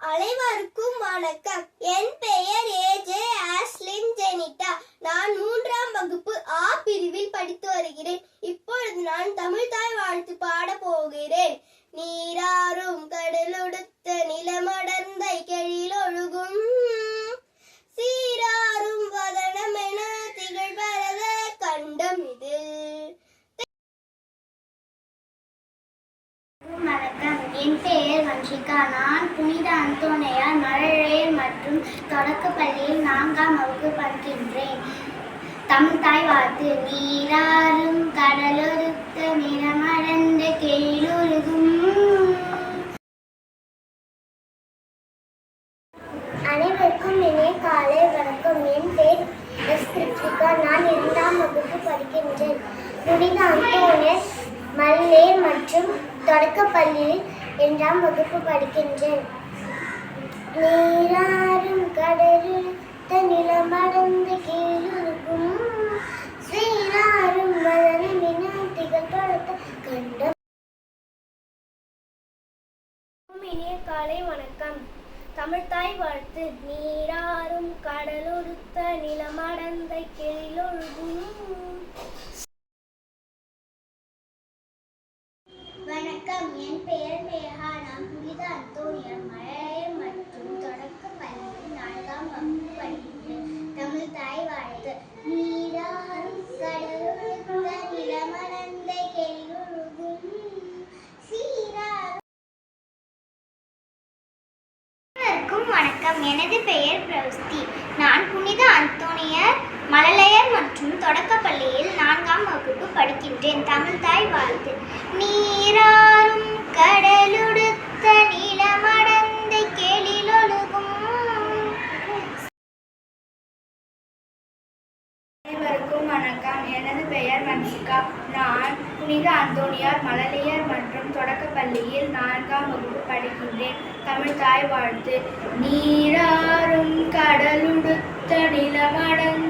அனைவருக்கும் வணக்கம். என் பெயர் ஏஜே ஆஸ்லின் ஜெனிட்டா. நான் 3ஆம் வகுப்பு ஆ பிரிவில் படித்து வருகிறேன். இப்பொழுது நான் தமிழ் தாய் வாழ்த்து பாட போகிறேன். நீராறும் கடலொடுத்த நிலமடர்ந்த கெழிலொழுகும் சீராறும் வதனமென திகழ்வரத கண்டம் இது. வணக்கம். என் பெயர் வன்ஷிகா. நான் புனித அந்தோனியார் மழலையர் மற்றும் தொடக்கப்பள்ளியில் 4ஆம் வகுப்பு படிக்கின்றேன். தமிழ் தாய் வாழ்த்து. நீராறும் கடலொடுத்த நிலமடர்ந்த கெழிலொழுகும். அனைவருக்கும் இனிய காலை வணக்கம். என் பெயர் கிருத்திகா. நான் 2ஆம் வகுப்பு படிக்கின்றேன். புனித அந்தோனியார் மழலையர் மற்றும் தொடக்கப்பள்ளியில் 2ஆம் வகுப்பு படிக்கின்றேன். நீராறும் கடலொடுத்த நிலமடர்ந்த கெழிலொழுகும் சீராறும் வதனமென திகழ்வரத கண்டம். இனிய காலை வணக்கம். தமிழ்த்தாய் வாழ்த்து. நீராறும் கடலொடுத்த நிலமடர்ந்த கெழிலொழுகும். வணக்கம். என் பெயர் மேகா. நான் புனித அந்தோனியார் மழலையர் மற்றும் தொடக்கப்பள்ளியில் 4ஆம் வகுப்பு படிக்கின்றேன். தமிழ் தாய் வாழ்த்து. நீராறும் கடலொடுத்த நிலமடர்ந்த கெழிலொழுகும் சீராறும். அனைவருக்கும் வணக்கம். எனது பெயர் பிரவஸ்தி. நான் புனித அந்தோனியார் மழலையர் மற்றும் தொடக்கப்பள்ளியில் 4ஆம் வகுப்பு படிக்கின்றேன். தமிழ் தாய் வாழ்த்து. நீராறும் கடலொடுத்த நிலமடர்ந்த கெழிலொழுகும். அனைவருக்கும் வணக்கம். எனது பெயர் வன்ஷிகா. நான் புனித அந்தோனியார் மழலையர் மற்றும் தொடக்கப்பள்ளியில் 4ஆம் வகுப்பு படிக்கின்றேன். தமிழ் தாய் வாழ்த்து. நீராறும் கடலொடுத்த நிலமடர்ந்த